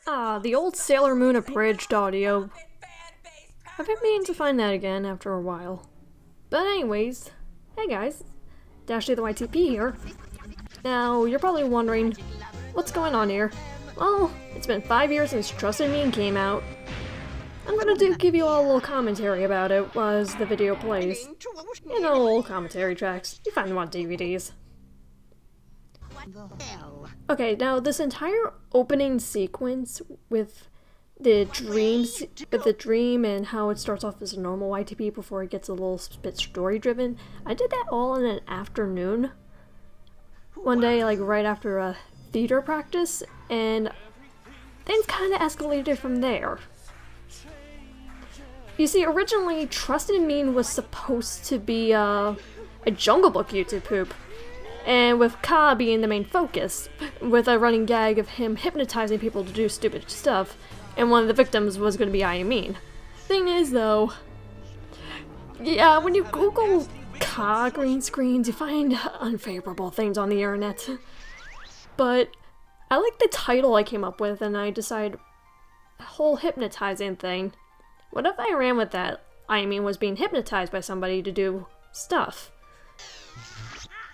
Ah, the old Sailor Moon abridged audio. I've been meaning to find that again after a while. But anyways, hey guys, Dashley the YTP here. Now, you're probably wondering, what's going on here? Well, it's been 5 years since Trusted Meen came out. I'm gonna give you all a little commentary about it as the video plays. You know, old commentary tracks. You find them on DVDs. Okay, now this entire opening sequence with the dream and how it starts off as a normal YTP before it gets a little bit story driven. I did that all in an afternoon. One day, like right after a theater practice, and things kind of escalated from there. You see, originally, Trusted Meen was supposed to be a Jungle Book YouTube poop, and with Ka being the main focus, with a running gag of him hypnotizing people to do stupid stuff, and one of the victims was going to be Meen. Thing is, though, yeah, when you Google Ka green screens, you find unfavorable things on the internet. But I like the title I came up with, and I decided, whole hypnotizing thing. What if I ran with that? Meen was being hypnotized by somebody to do stuff.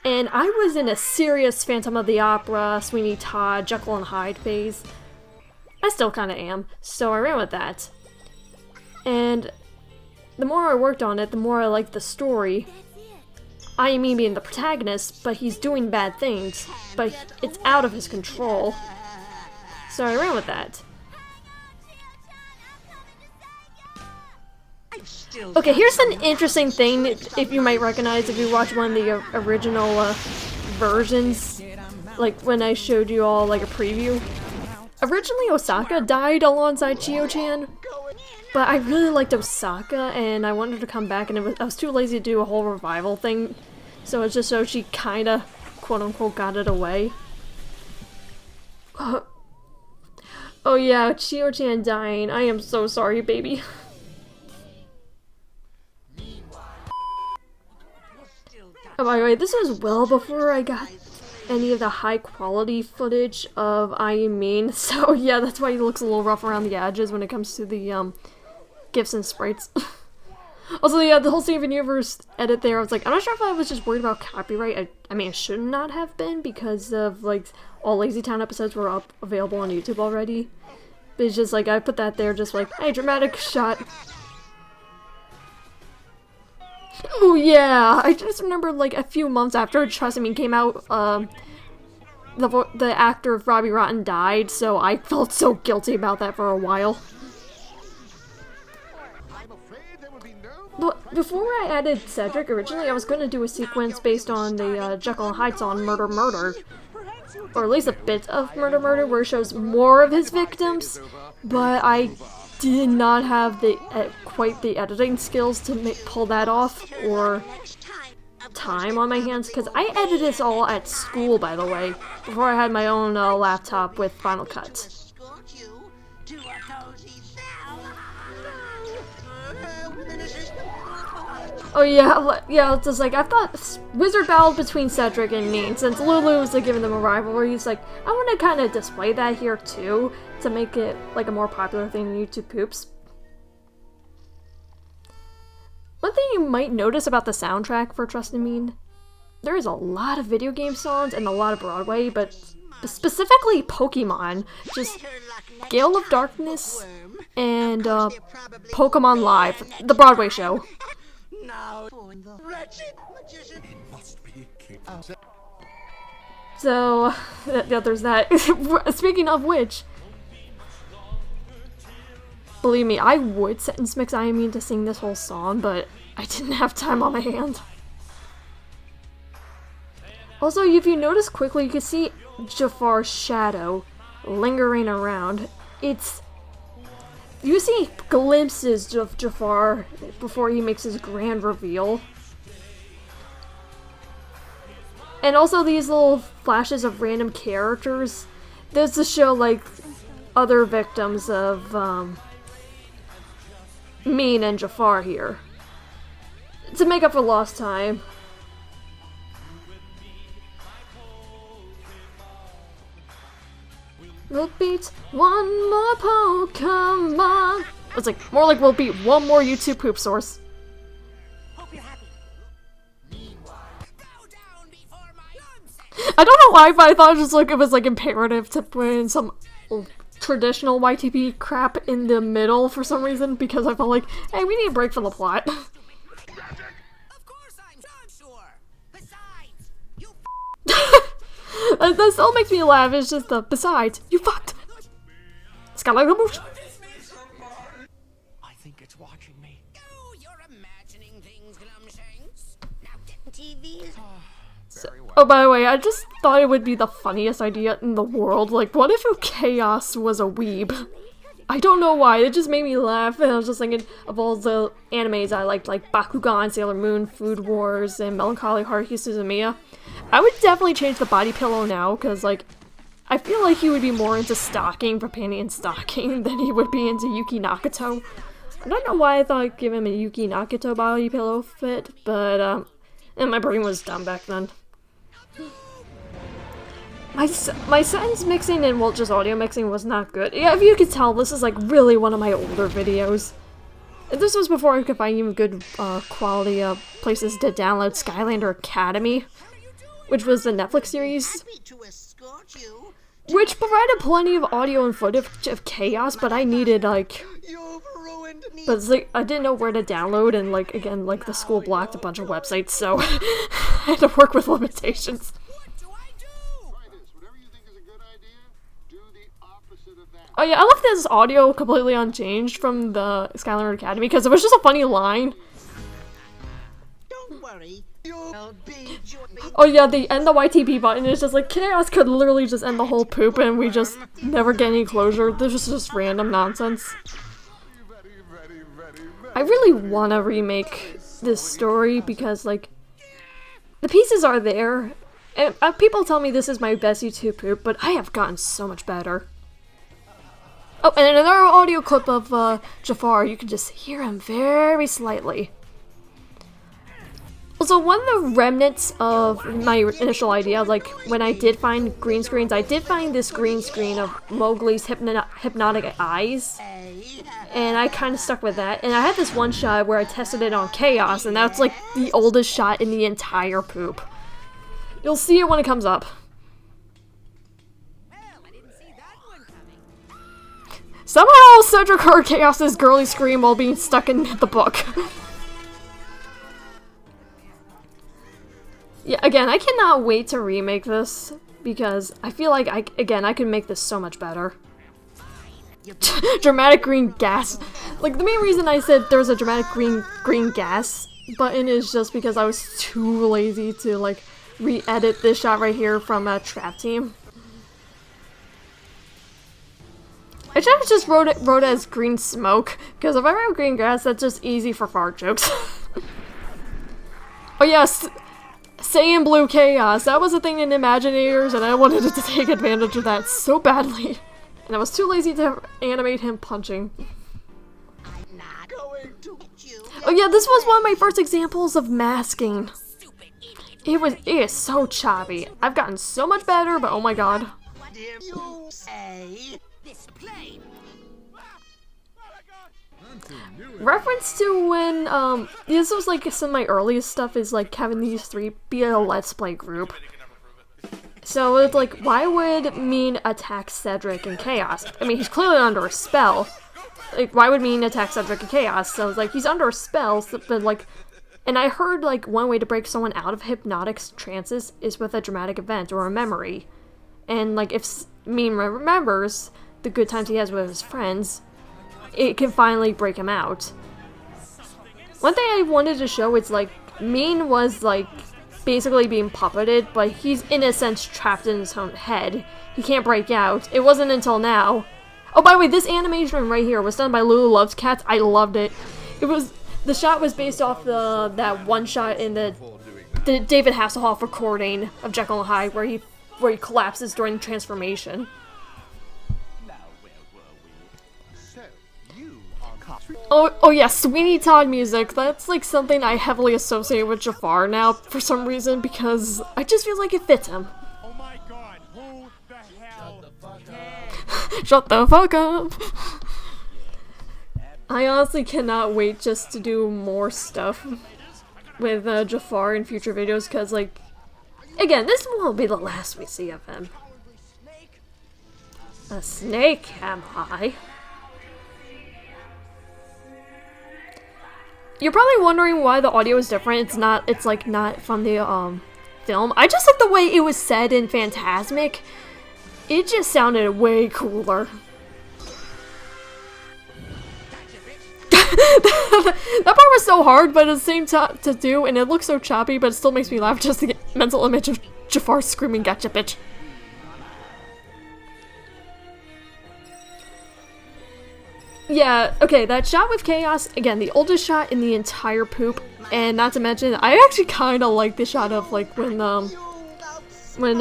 And I was in a serious Phantom of the Opera, Sweeney Todd, Jekyll and Hyde phase. I still kinda am, so I ran with that. And the more I worked on it, the more I liked the story. Meen being the protagonist, but he's doing bad things, but it's out of his control. So I ran with that. Okay, here's an interesting thing, if you might recognize if you watch one of the original versions, like when I showed you all like a preview. Originally Osaka died alongside Chio-chan, but I really liked Osaka and I wanted her to come back, and I was too lazy to do a whole revival thing, so it's just so she kinda, quote-unquote, got it away. Oh yeah, Chio-chan dying. I am so sorry, baby. Oh, by the way, this was well before I got any of the high-quality footage of Meen, so yeah, that's why he looks a little rough around the edges when it comes to the, GIFs and sprites. Also, yeah, the whole Steven Universe edit there, I was like, I'm not sure if I was just worried about copyright. I mean, it should not have been, because of, like, all Lazy Town episodes were available on YouTube already. But it's just like, I put that there just like, hey, dramatic shot. Oh yeah, I just remember like a few months after Trusted Meen came out, the actor of Robbie Rotten died, so I felt so guilty about that for a while. But before I added Cedric, originally I was going to do a sequence based on the Jekyll and Hyde song Murder Murder, or at least a bit of Murder Murder where it shows more of his victims, but I did not have the quite the editing skills to pull that off, or time on my hands, because I edited this all at school, by the way, before I had my own laptop with Final Cut. Oh yeah, it's just like, I thought Wizard battled between Cedric and Meen, since Lulu was like giving them a rivalry. He's like, I want to kind of display that here too, to make it like a more popular thing in YouTube poops. One thing you might notice about the soundtrack for Trusted Meen, there is a lot of video game songs and a lot of Broadway, but specifically Pokemon, just Gale of Darkness and Pokemon Live, the Broadway show. So, yeah, there's that. Speaking of which, believe me, I would sentence mix Meen to sing this whole song, but I didn't have time on my hand. Also, if you notice quickly, you can see Jafar's shadow lingering around. You see glimpses of Jafar before he makes his grand reveal. And also these little flashes of random characters. There's to show, like, other victims of, Meen and Jafar here. To make up for lost time. We'll beat one more Pokemon. It's like, more like we'll beat one more YouTube poop source. I don't know why, but I thought it was like imperative to put in some traditional YTP crap in the middle for some reason, because I felt like, hey, we need a break from the plot. Of course I'm sure. Besides, you That still makes me laugh. It's just the besides, you fucked. Skylar, I think it's watching me. Oh, you're imagining things, Glumshanks. Now get TV. oh, by the way, I just thought it would be the funniest idea in the world. Like, what if Chaos was a weeb? I don't know why, it just made me laugh, and I was just thinking of all the animes I liked, like Bakugan, Sailor Moon, Food Wars, and Melancholy Haruhi Suzumiya. I would definitely change the body pillow now, because, like, I feel like he would be more into stalking, companion stalking, than he would be into Yuki Nakato. I don't know why I thought I'd give him a Yuki Nakato body pillow fit, but, and my brain was dumb back then. My sentence mixing and, well, just audio mixing was not good. Yeah, if you could tell, this is, like, really one of my older videos. And this was before I could find even good, quality, places to download Skylander Academy, which was the Netflix series, which provided plenty of audio and footage of Chaos, but I needed, like... But it's like, I didn't know where to download, and, like, again, like, the school blocked a bunch of websites, so I had to work with limitations. Oh yeah, I left this audio completely unchanged from the Skylander Academy because it was just a funny line. Don't worry, you'll be Oh yeah, the end the YTP button is just like, Chaos could literally just end the whole poop and we just never get any closure. This is just random nonsense. I really want to remake this story because, like, the pieces are there. And people tell me this is my best YouTube poop, but I have gotten so much better. Oh, and another audio clip of Jafar, you can just hear him very slightly. Also, one of the remnants of my initial idea, like, when I did find green screens, I did find this green screen of Mowgli's hypnotic eyes. And I kind of stuck with that. And I had this one shot where I tested it on Chaos, and that's, like, the oldest shot in the entire poop. You'll see it when it comes up. Somehow Cedric heard Chaos's girly scream while being stuck in the book. Yeah, again, I cannot wait to remake this, because I feel like, I can make this so much better. Dramatic green gas. Like, the main reason I said there's a dramatic green gas button is just because I was too lazy to, like, re-edit this shot right here from a Trap Team. I should have just wrote it as green smoke, because if I write green gas, that's just easy for fart jokes. Oh yes, Saiyan Blue Chaos. That was a thing in Imaginators, and I wanted to take advantage of that so badly. And I was too lazy to animate him punching. Oh yeah, this was one of my first examples of masking. It is so choppy. I've gotten so much better, but oh my god. Reference to when, this was like some of my earliest stuff is like having these three be a Let's Play group. So it's like, why would Meen attack Cedric and Chaos? I mean, he's clearly under a spell. Like, why would Meen attack Cedric and Chaos? So it's like, he's under a spell, so, but like, and I heard like one way to break someone out of hypnotic trances is with a dramatic event or a memory. And like, if Meen remembers the good times he has with his friends, it can finally break him out. One thing I wanted to show is like, Meen was like basically being puppeted, but he's in a sense trapped in his own head. He can't break out. It wasn't until now. Oh, by the way, this animation right here was done by Lulu Loves Cats. I loved it. The shot was based off that one shot in the David Hasselhoff recording of Jekyll and Hyde where he collapses during the transformation. Oh yeah, Sweeney Todd music. That's like something I heavily associate with Jafar now for some reason because I just feel like it fits him. Oh my god, who the hell? Shut the fuck up. I honestly cannot wait just to do more stuff with Jafar in future videos, because, like, again, this won't be the last we see of him. A snake, am I? You're probably wondering why the audio is different. It's like not from the film. I just like the way it was said in Phantasmic. It just sounded way cooler. That part was so hard, but at the same time to do, and it looks so choppy, but it still makes me laugh just to get mental image of Jafar screaming, "Gotcha, bitch." Yeah, okay, that shot with Chaos, again, the oldest shot in the entire poop, and not to mention, I actually kind of like the shot of, like, when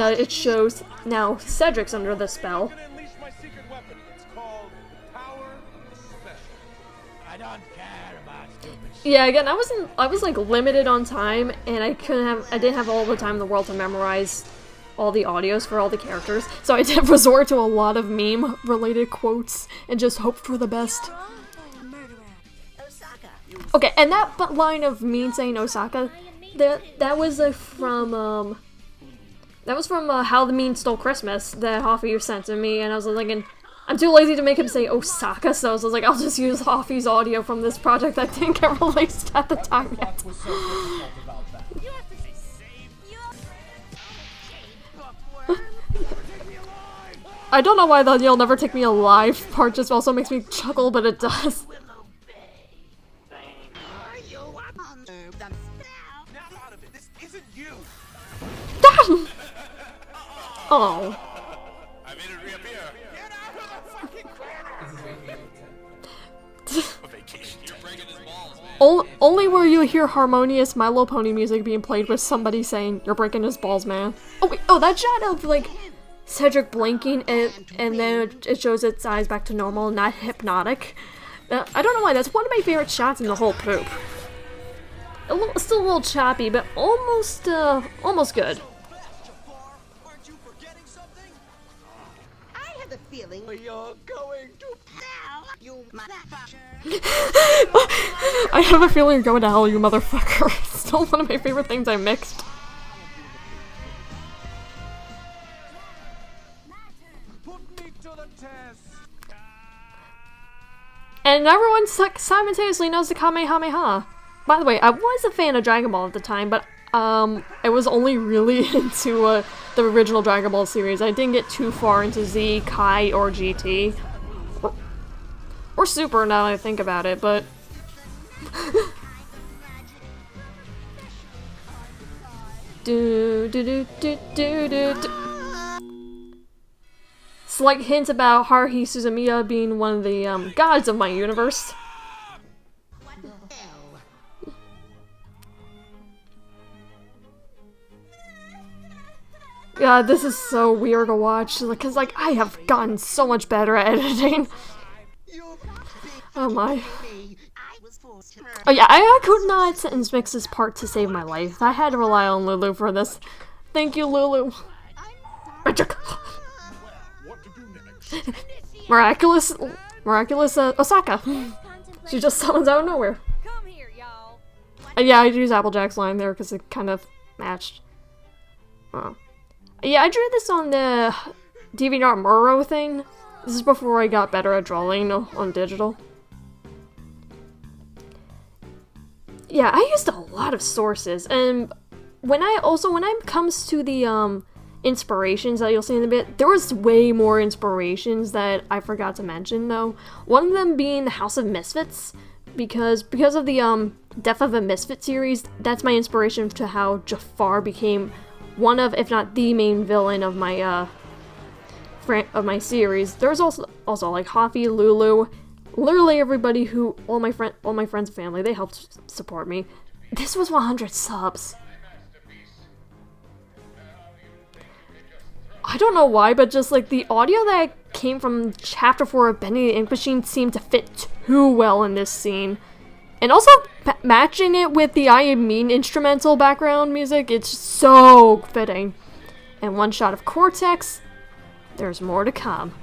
it shows now Cedric's under the spell. Yeah, again, I was like limited on time, and I didn't have all the time in the world to memorize all the audios for all the characters, so I did resort to a lot of meme-related quotes and just hope for the best. Okay, and that line of Meen saying Osaka, that was from How the Meen Stole Christmas that Hoffy sent to me, and I was thinking, I'm too lazy to make him say Osaka, so I was like, I'll just use Hoffy's audio from this project that didn't get released at the time yet. I don't know why the "you'll never take me alive" part just also makes me chuckle, but it does. Oh. I made it reappear. Get out of the fucking Only where you hear harmonious My Little Pony music being played with somebody saying, "You're breaking his balls, man." Oh wait, oh, that shot of, like, Cedric blinking and then it shows its eyes back to normal, not hypnotic. I don't know why, that's one of my favorite shots in the whole poop. Still a little choppy, but almost good. The feeling you're going to hell, you motherfucker. I have a feeling you're going to hell, you motherfucker. Still one of my favorite things I mixed. Put me to the test. And everyone simultaneously knows the Kamehameha. By the way, I was a fan of Dragon Ball at the time, but I was only really into the original Dragon Ball series. I didn't get too far into Z, Kai, or GT. Or Super, now that I think about it, but... Slight hint about Haruhi Suzumiya being one of the gods of my universe. Yeah, this is so weird to watch, because, like, I have gotten so much better at editing. Oh my. Oh yeah, I could not sentence mix this part to save my life. I had to rely on Lulu for this. Thank you, Lulu. Miraculous Osaka. She just summons out of nowhere. Yeah, I use Applejack's line there because it kind of matched. Yeah, I drew this on the DeviantArt Muro thing. This is before I got better at drawing on digital. Yeah, I used a lot of sources, and when it comes to the inspirations that you'll see in a bit, there was way more inspirations that I forgot to mention though. One of them being the House of Misfits, because of the Death of a Misfit series, that's my inspiration to how Jafar became one of, if not the main villain of my series. There's also like Hoffy, Lulu, literally everybody who, all my friends and family, they helped support me. This was 100 subs. I don't know why, but just like the audio that came from Chapter 4 of Bendy the Ink Machine seemed to fit too well in this scene. And also, matching it with the I Am Meen instrumental background music, it's so fitting. And one shot of Cortex, there's more to come.